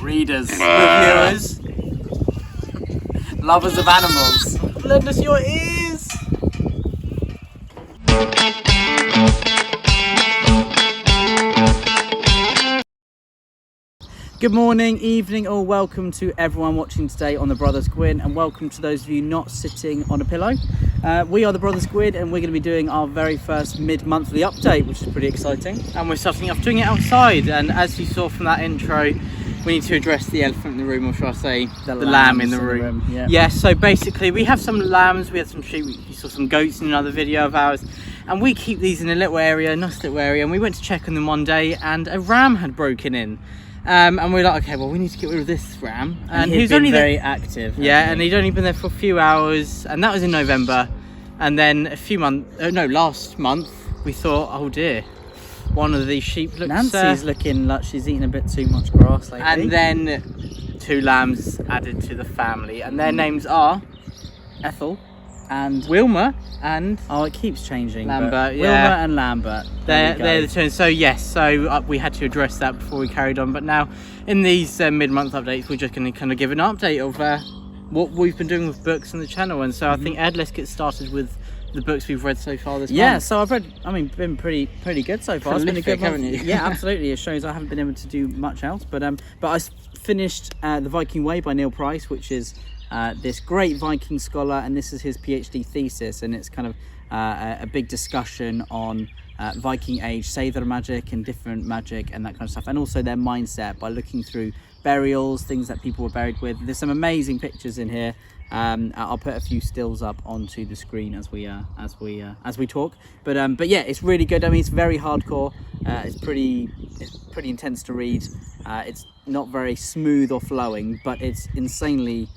readers, reviewers, lovers of animals, lend us your ears. Good morning, evening, or welcome to everyone watching today on the Brothers Gwynne, and welcome to those of you not sitting on a pillow. We are the Brothers Gwynne, and we're going to be doing our very first mid-monthly update, which is pretty exciting. And we're starting off doing it outside, and as you saw from that intro, we need to address the elephant in the room, or should I say, the lamb in the room. Yeah, so basically we have some lambs, we had some sheep, you saw some goats in another video of ours, and we keep these in a little area, a nice little area, and we went to check on them one day, and a ram had broken in. And we were like, okay, well, we need to get rid of this ram. And he's only very active. Yeah, and he'd only been there for a few hours, and that was in November. And then last month, we thought, oh dear, one of these sheep looks... Nancy's looking like she's eating a bit too much grass lately. And then 2 lambs added to the family, and their names are Ethel and Wilma and... Oh, it keeps changing. Lambert, Wilma and Lambert. They're the twins. So yes, we had to address that before we carried on. But now, in these mid-month updates, we're just going to kind of give an update of what we've been doing with books on the channel. And so I think, Ed, let's get started with the books we've read so far this month. Yeah, so I've read, been pretty good so far. Prolific, it's been a good month. haven't you? Yeah, absolutely. It shows I haven't been able to do much else. But I finished The Viking Way by Neil Price, which is this great Viking scholar, and this is his PhD thesis, and it's kind of a big discussion on Viking age Seidr magic and different magic and that kind of stuff, and also their mindset by looking through burials, things that people were buried with. There's some amazing pictures in here. I'll put a few stills up onto the screen as we talk. But yeah, it's really good. I mean, it's very hardcore. It's pretty intense to read. It's not very smooth or flowing, but it's insanely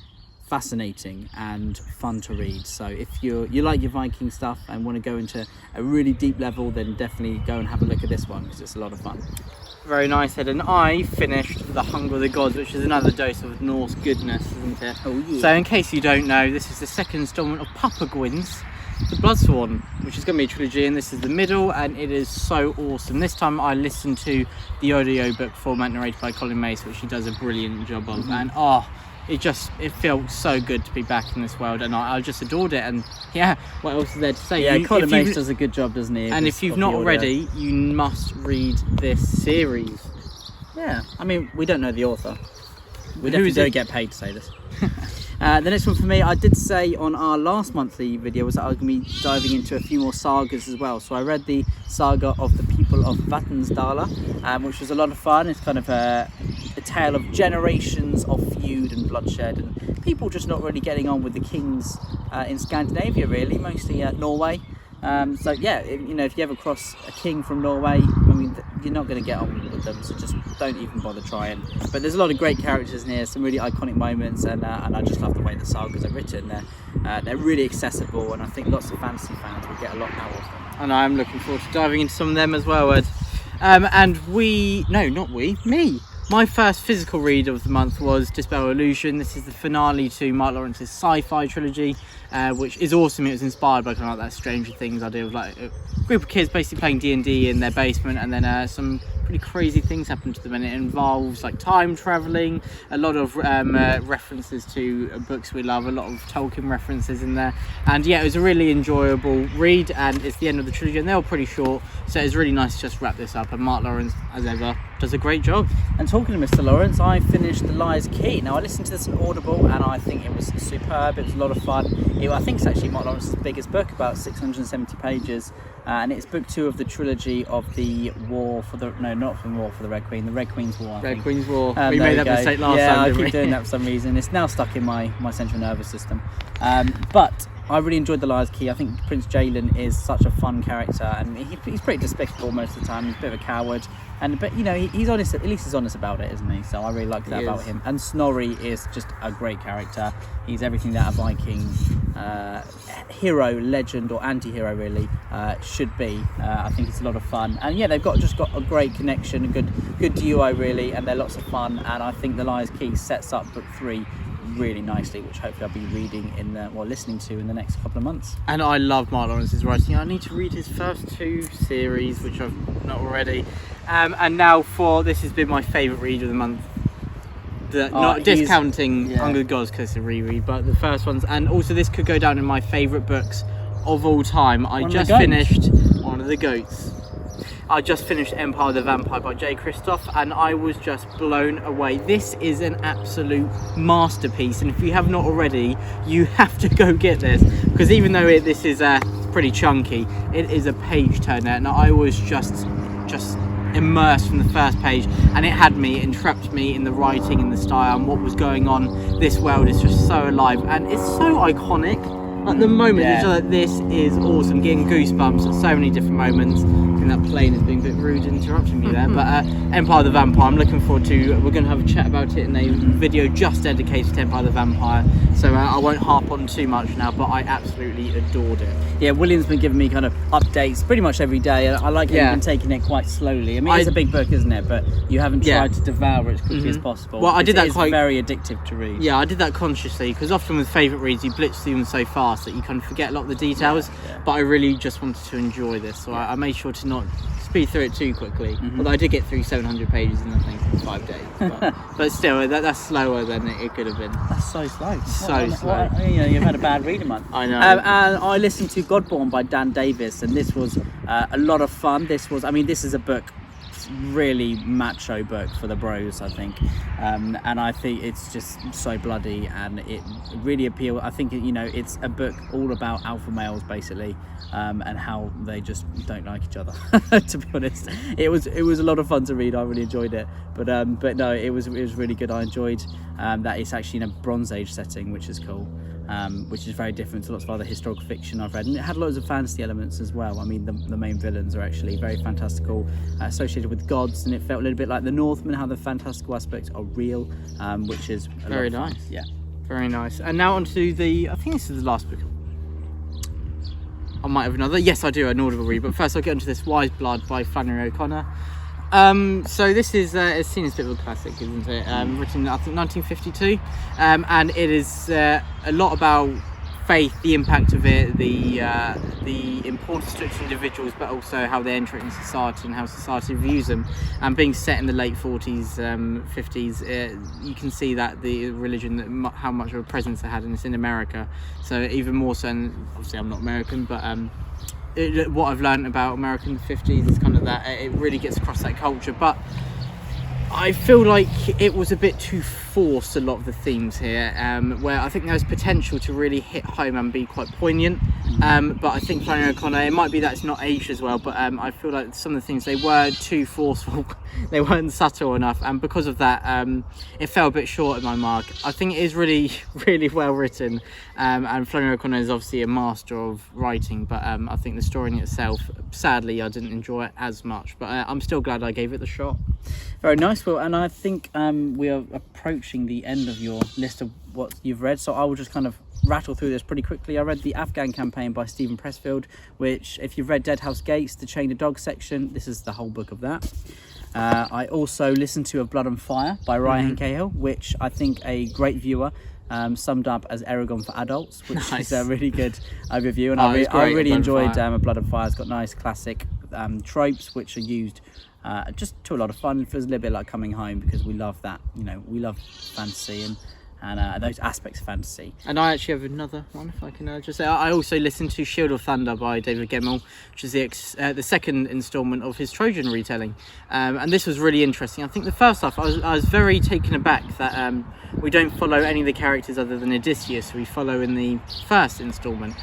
fascinating and fun to read. So if you like your Viking stuff and want to go into a really deep level, then definitely go and have a look at this one, because it's a lot of fun. Very nice, Ed. And I finished The Hunger of the Gods, which is another dose of Norse goodness, isn't it? Oh yeah. So in case you don't know, this is the second installment of Papa Gwynne's The Blood Swan, which is going to be a trilogy, and this is the middle, and it is so awesome. This time I listened to the audiobook format narrated by Colin Mace, which he does a brilliant job of, and it felt so good to be back in this world, and I just adored it. And yeah, what else is there to say? Yeah, Colin Mace does a good job, doesn't he? And if you've not read it, you must read this series. Yeah, I mean, we don't know the author. We definitely don't get paid to say this. The next one for me, I did say on our last monthly video, was that I was going to be diving into a few more sagas as well. So I read the saga of the people of Vatnsdala, which was a lot of fun. It's kind of a tale of generations of feud and bloodshed, and people just not really getting on with the kings in Scandinavia, really, mostly Norway. So yeah, if you ever cross a king from Norway, I mean, you're not going to get on with them, so just don't even bother trying. But there's a lot of great characters in here, some really iconic moments, and I just love the way the sagas are written. They're really accessible, and I think lots of fantasy fans will get a lot out of them. And I'm looking forward to diving into some of them as well, Ed. Me. My first physical read of the month was Dispel Illusion. This is the finale to Mark Lawrence's sci-fi trilogy, which is awesome. It was inspired by kind of like that Stranger Things idea of like a group of kids basically playing D&D in their basement, and then some pretty crazy things happen to them, and it involves like time traveling, a lot of references to books we love, a lot of Tolkien references in there, and yeah, it was a really enjoyable read, and it's the end of the trilogy, and they were pretty short, so it's really nice to just wrap this up. And Mark Lawrence, as ever, does a great job. And talking to Mr. Lawrence, I finished The Liar's Key. Now, I listened to this on Audible, and I think it was superb. It was a lot of fun. I think it's actually Mark Lawrence's biggest book, about 670 pages, and it's book 2 of the trilogy of the War for the... No, not from War for the Red Queen, the Red Queen's War. Red Queen's War. We made that mistake last time, Yeah, I didn't keep we? doing that for some reason. It's now stuck in my central nervous system. But I really enjoyed The Liar's Key. I think Prince Jalen is such a fun character, and he's pretty despicable most of the time. He's a bit of a coward, but he's honest. At least he's honest about it, isn't he? So I really like that about him. And Snorri is just a great character. He's everything that a Viking hero, legend, or anti-hero really should be. I think it's a lot of fun, and yeah, they've just got a great connection, a good duo really, and they're lots of fun. And I think The Liar's Key sets up book 3 really nicely, which hopefully I'll be reading listening to in the next couple of months. And I love Mark Lawrence's writing. I need to read his first 2 series, which I've not already. And now this has been my favourite read of the month. not discounting yeah. Hunger Gods because it's a reread, but the first ones, and also this could go down in my favourite books of all time. I just finished One of the Goats. I just finished Empire of the Vampire by J. Kristoff, and I was just blown away. This is an absolute masterpiece, and if you have not already, you have to go get this, because even though this is pretty chunky, it is a page turner, and I was just immersed from the first page, and it had me, entrapped me in the writing and the style and what was going on. This world is just so alive, and it's so iconic. At the moment, it's just like, this is awesome. Getting goosebumps at so many different moments. I think that plane is being a bit rude, interrupting me there. But Empire of the Vampire, I'm looking forward to. We're going to have a chat about it in a video just dedicated to Empire of the Vampire. So I won't harp on too much now, but I absolutely adored it. Yeah, William's been giving me kind of updates pretty much every day, and I like how you've been taking it quite slowly. I mean, it's a big book, isn't it? But you haven't tried to devour it as quickly as possible. Well, I did that It's very addictive to read. Yeah, I did that consciously, because often with favourite reads, you blitz through them so fast that you kind of forget a lot of the details. But I really just wanted to enjoy this, so I made sure to not speed through it too quickly. Although I did get through 700 pages in, I think, 5 days. But still, that's slower than it could have been. That's so slow. Slow. You've had a bad reading month. I know. And I listened to Godborn by Dan Davis, and this was a lot of fun. This is a book, really macho book for the bros, I think, and I think it's just so bloody, and it really appealed. I think it's a book all about alpha males basically, and how they just don't like each other. To be honest, it was a lot of fun to read. I really enjoyed it, but no, it was really good. I enjoyed that it's actually in a Bronze Age setting, which is cool. Which is very different to lots of other historical fiction I've read, and it had loads of fantasy elements as well. I mean, the main villains are actually very fantastical, associated with gods, and it felt a little bit like the Northman, how the fantastical aspects are real, which is very nice. Yeah, very nice. And now on to I think this is the last book. I might have another. Yes, I do, an audible read, but first I'll get into this Wise Blood by Flannery O'Connor. So this is it's seen as a bit of a classic, isn't it? Written, I think, 1952, and it is a lot about faith, the impact of it, the importance to individuals, but also how they enter it in society and how society views them. And being set in the late 40s, 50s, you can see that the religion, how much of a presence it had, and it's in America. So even more so, and obviously I'm not American, but what I've learned about America in the 50s is kind of that it really gets across that culture, but I feel like it was a bit too forced, a lot of the themes here, where I think there's potential to really hit home and be quite poignant, but I think Flannery O'Connor, it might be that it's not aged as well, but I feel like some of the things, they were too forceful. They weren't subtle enough, and because of that it fell a bit short of my mark. I think it is really, really well written, and Flannery O'Connor is obviously a master of writing, but I think the story in itself, sadly, I didn't enjoy it as much, but I'm still glad I gave it the shot. Very nice, Will, and I think we are approaching the end of your list of what you've read, so I will just kind of rattle through this pretty quickly. I read The Afghan Campaign by Stephen Pressfield, which, if you've read Deadhouse Gates, the Chain of Dogs section, this is the whole book of that. I also listened to Of Blood and Fire by Ryan Cahill, which I think a great viewer summed up as Aragon for adults, which is a really good overview, and I really enjoyed Of Blood and Fire. It's got nice classic tropes which are used just to a lot of fun. It feels a little bit like coming home, because we love that, we love fantasy and those aspects of fantasy. And I actually have another one, if I can just say. I also listened to Shield of Thunder by David Gemmell, which is the second instalment of his Trojan retelling, and this was really interesting. I think the first half, I was very taken aback that we don't follow any of the characters other than Odysseus, who we follow in the first instalment.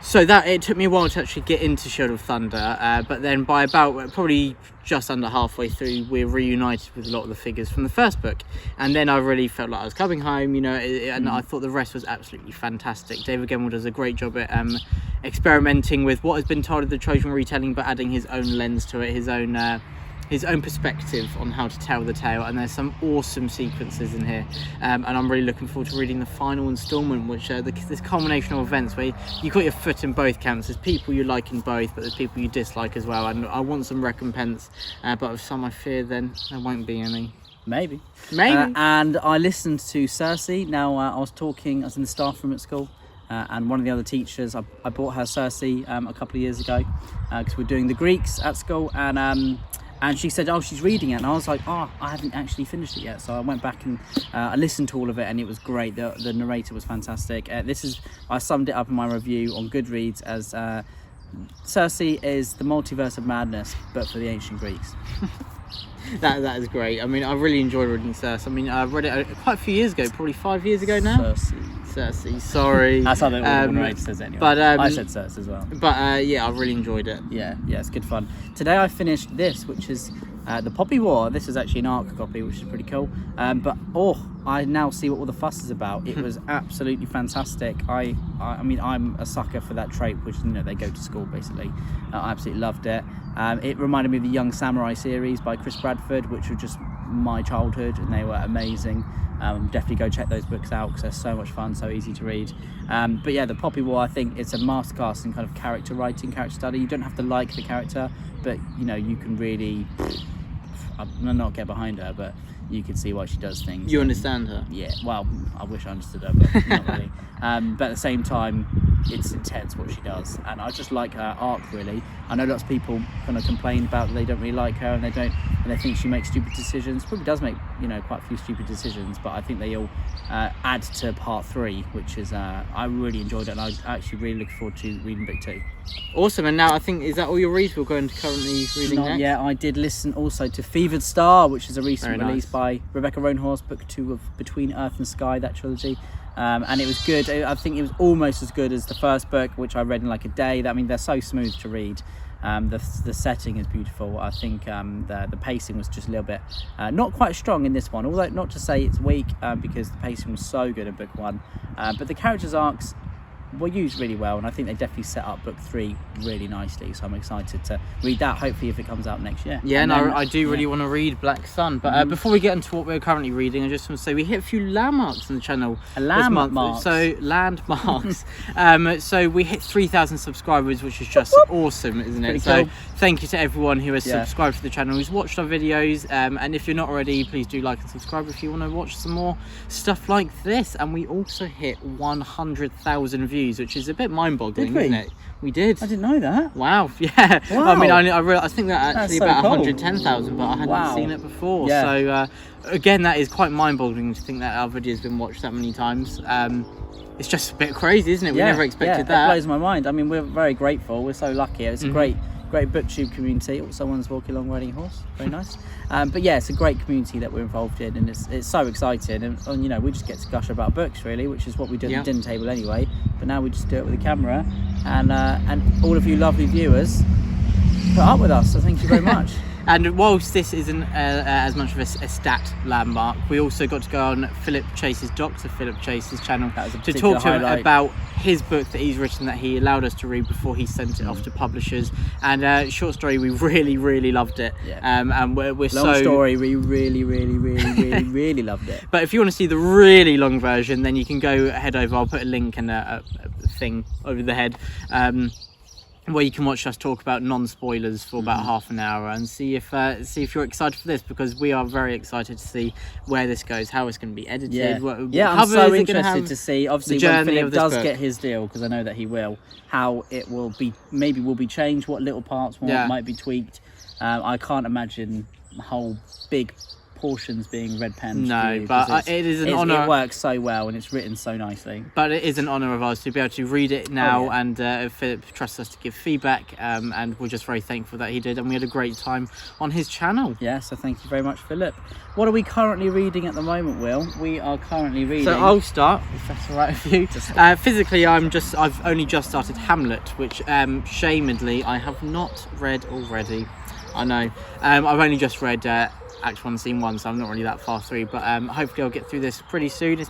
So that it took me a while to actually get into Shield of Thunder, but then by about probably just under halfway through, we're reunited with a lot of the figures from the first book, and then I really felt like I was coming home, and I thought the rest was absolutely fantastic. David Gemmell does a great job at experimenting with what has been told of the Trojan retelling, but adding his own lens to it, his own perspective on how to tell the tale, and there's some awesome sequences in here, and I'm really looking forward to reading the final instalment, which this culmination of events where you got your foot in both camps. There's people you like in both, but there's people you dislike as well, and I want some recompense, but with some I fear then there won't be any. Maybe. And I listened to Circe. Now I was in the staff room at school, and one of the other teachers, I bought her Circe a couple of years ago, because we're doing the Greeks at school, and And she said, oh, she's reading it. And I was like, oh, I haven't actually finished it yet. So I went back and I listened to all of it, and it was great. The narrator was fantastic. I summed it up in my review on Goodreads as Circe is the multiverse of madness, but for the ancient Greeks. That is great. I mean, I really enjoyed reading Circe. I mean, I read it quite a few years ago, probably 5 years ago now. Circe, sorry. That's how the narrator says it anyway. But I said Circe as well. But yeah, I really enjoyed it. Yeah, it's good fun. Today I finished this, which is the Poppy War. This is actually an ARC copy, which is pretty cool. But I now see what all the fuss is about. It was absolutely fantastic. I mean, I'm a sucker for that trope, which they go to school basically. I absolutely loved it. It reminded me of the Young Samurai series by Chris Bradford, which were just my childhood, and they were amazing. Definitely go check those books out because they're so much fun, so easy to read. But yeah, the Poppy War, I think it's a masterclass in kind of character writing, character study. You don't have to like the character, but you can really not get behind her, but you can see why she does things. You understand her? Yeah, well, I wish I understood her, but not really. But at the same time, it's intense what she does, and I just like her arc really. I know lots of people kind of complain about that they don't really like her, and they think she makes stupid decisions. Probably does make quite a few stupid decisions, but I think they all add to part 3, which is I really enjoyed it, and I actually really look forward to reading book 2. Awesome. And now I think, is that all your reads? We're going to currently reading Not next? yet. I did listen also to Fevered Star, which is a recent release by Rebecca Roanhorse, book 2 of Between Earth and Sky, that trilogy. And it was good. I think it was almost as good as the first book, which I read in like a day. I mean, they're so smooth to read. The setting is beautiful. I think the pacing was just a little bit not quite strong in this one, although not to say it's weak, because the pacing was so good in book 1. But the characters' arcs were used really well, and I think they definitely set up book 3 really nicely, so I'm excited to read that, hopefully, if it comes out next year. Yeah, I do really want to read Black Sun, but before we get into what we're currently reading, I just want to say we hit a few landmarks on the channel this month. So landmarks. So we hit 3,000 subscribers, which is just awesome, isn't it? Pretty so cool. Thank you to everyone who has subscribed to the channel, who's watched our videos, and if you're not already, please do like and subscribe if you want to watch some more stuff like this. And we also hit 100,000 views, which is a bit mind-boggling, isn't it? We did. I didn't know that. Wow. Yeah. Wow. I mean, I think that actually so about cool. 110,000, but I hadn't seen it before. Yeah. So again, that is quite mind-boggling to think that our video has been watched that many times. It's just a bit crazy, isn't it? We never expected that. It blows my mind. I mean, we're very grateful. We're so lucky. It's a great booktube community. Oh, someone's walking along riding a horse. Very nice. But yeah, it's a great community that we're involved in, and it's so exciting. And we just get to gush about books, really, which is what we do at the dinner table anyway. But now we just do it with a camera, and all of you lovely viewers put up with us. So thank you very much. And whilst this isn't as much of a stat landmark, we also got to go on Dr. Philip Chase's channel to talk to him about his book that he's written that he allowed us to read before he sent it off to publishers. And short story, we really, really loved it. Yeah. And we're long story, we really, really, really, really, really loved it. But if you want to see the really long version, then you can go head over. I'll put a link and a thing over the head. Where you can watch us talk about non-spoilers for about half an hour and see if you're excited for this, because we are very excited to see where this goes, how it's going to be edited. I'm so interested to see, obviously, when Philip does book. get his deal, because I know that he will, how it will be, maybe will be changed, what little parts might be tweaked. I can't imagine the whole big portions being red penned. No, but it is an honour. It works so well and it's written so nicely. But it is an honour of ours to be able to read it now, and Philip trusts us to give feedback, and we're just very thankful that he did, and we had a great time on his channel. Yeah, so thank you very much, Philip. What are we currently reading at the moment, Will? We are currently reading... So I'll start, if that's all right with you. Physically, I've only just started Hamlet, which shamedly I have not read already. I know. I've only just read Act 1, Scene 1, so I'm not really that far through, but hopefully I'll get through this pretty soon.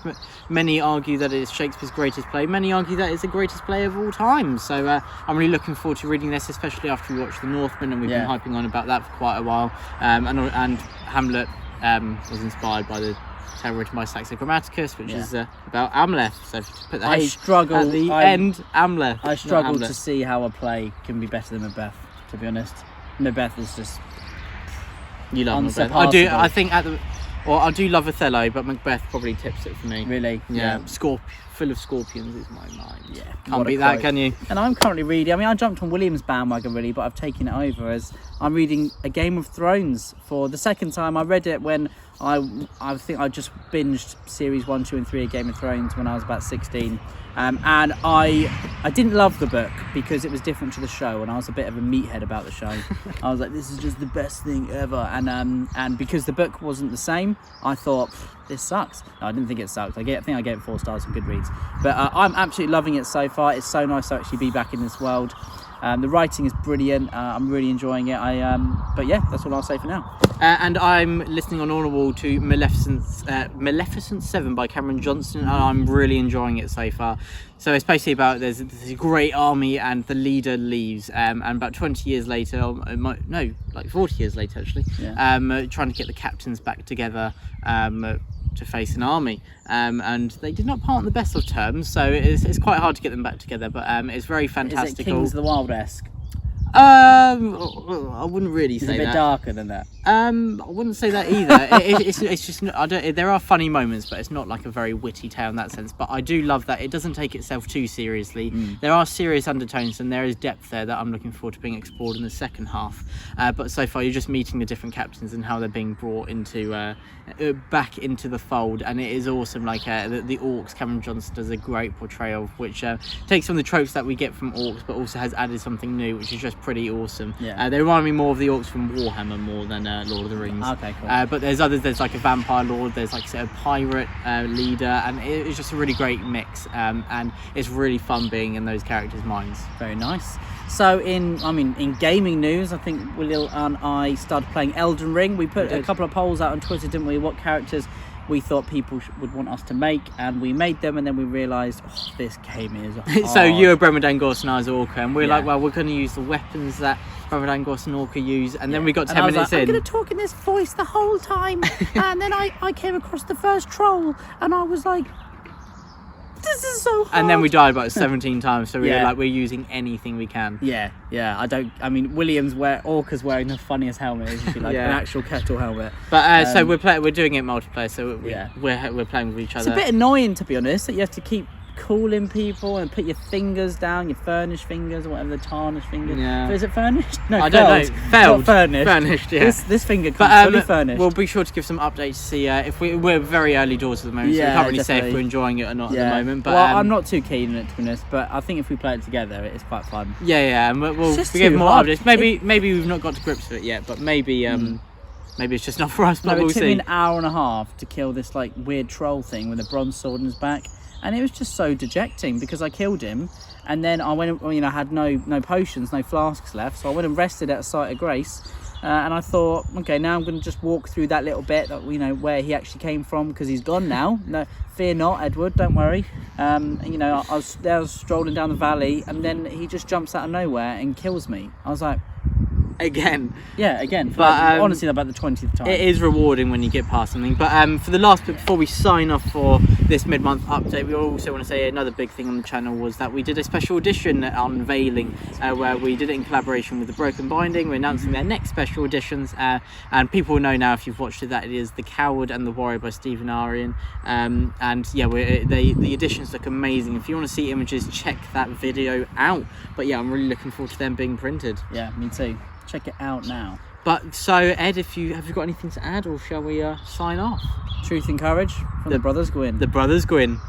Many argue that it is Shakespeare's greatest play. Many argue that it's the greatest play of all time. So I'm really looking forward to reading this, especially after we watched The Northman, and we've been hyping on about that for quite a while. And Hamlet was inspired by the Terror by Saxo Grammaticus, which is about Amleth. So to put the H at the end, Amleth. I struggle to see how a play can be better than Macbeth, to be honest. Macbeth is just... You love Macbeth. I do. I think I do love Othello, but Macbeth probably tips it for me. Really? Yeah. Full of scorpions is my mind. Yeah. Can't beat that, can you? And I'm currently reading. I mean, I jumped on William's bandwagon really, but I've taken it over as I'm reading A Game of Thrones for the second time. I read it when I think I just binged series 1, 2 and 3 of Game of Thrones when I was about 16. And I didn't love the book because it was different to the show, and I was a bit of a meathead about the show. I was like, this is just the best thing ever. And because the book wasn't the same, I thought, this sucks. No, I didn't think it sucked. I think I gave it 4 stars on Goodreads. But I'm absolutely loving it so far. It's so nice to actually be back in this world. The writing is brilliant. I'm really enjoying it. But yeah, that's all I'll say for now. And I'm listening on Audible to Maleficent 7 by Cameron Johnson, and I'm really enjoying it so far. So it's basically about there's a great army and the leader leaves, and about 20 years later, like 40 years later actually, trying to get the captains back together to face an army, and they did not part on the best of terms, so it's quite hard to get them back together, but it's very fantastical. Is it Kings of the Wild-esque? I wouldn't really say that. It's a bit darker than that. I wouldn't say that either. It's just there are funny moments, but it's not like a very witty tale in that sense. But I do love that it doesn't take itself too seriously. There are serious undertones and there is depth there that I'm looking forward to being explored in the second half. But so far you're just meeting the different captains and how they're being brought into back into the fold, and it is awesome. Like the orcs, Cameron Johnson does a great portrayal, which takes on the tropes that we get from orcs, but also has added something new, which is just pretty awesome. They remind me more of the orcs from Warhammer more than Lord of the Rings. Okay, cool. But there's others. There's like a vampire lord. There's like a pirate leader, and it's just a really great mix. And it's really fun being in those characters' minds. Very nice. So in gaming news, I think Will and I started playing Elden Ring. We put a couple of polls out on Twitter, didn't we? What characters we thought people would want us to make, and we made them, and then we realised, this game is hard. So you were Bremodangos and I was Orca, and we were like, well, we're going to use the weapons that Bremodangos and Orca use, and then we got 10 minutes in. I'm going to talk in this voice the whole time, and then I came across the first troll, and I was like, this is so hard. And then we died about 17 times, so we were like, we're using anything we can. Orca's wearing the funniest helmet, isn't she? Like an actual kettle helmet. But so we're doing it multiplayer, so we're playing with each other. It's a bit annoying, to be honest, that you have to keep calling people and put your fingers down, your furnished fingers or whatever, the tarnished fingers. Is it furnished? No, I don't know. Not furnished. Furnished, yeah. This finger comes fully furnished. We'll be sure to give some updates to see if we're very early doors at the moment, so we can't really say if we're enjoying it or not at the moment. But I'm not too keen on it, to be honest, but I think if we play it together, it's quite fun. And we'll give more updates. Maybe we've not got to grips with it yet, but maybe it's just not for us. But we'll see. It took me an hour and a half to kill this like weird troll thing with a bronze sword in his back. And it was just so dejecting because I killed him, and then I went, I had no potions, no flasks left, so I went and rested at a site of grace, and I thought, okay, now I'm going to just walk through that little bit that where he actually came from, because he's gone now. No, fear not, Edward, don't worry. I was strolling down the valley, and then he just jumps out of nowhere and kills me. I was like, again. But honestly, about the 20th time. It is rewarding when you get past something. But for the last bit, before we sign off for this mid-month update, we also want to say another big thing on the channel was that we did a special edition unveiling where we did it in collaboration with the Broken Binding. We're announcing their next special editions, and people will know now if you've watched it that it is The Coward and the Warrior by Stephen Aryan. The editions look amazing. If you want to see images, check that video out. But I'm really looking forward to them being printed. Yeah, me too. Check it out now. But so Ed, have you got anything to add, or shall we sign off? Truth and courage from the Brothers Gwynne. The Brothers Gwynne.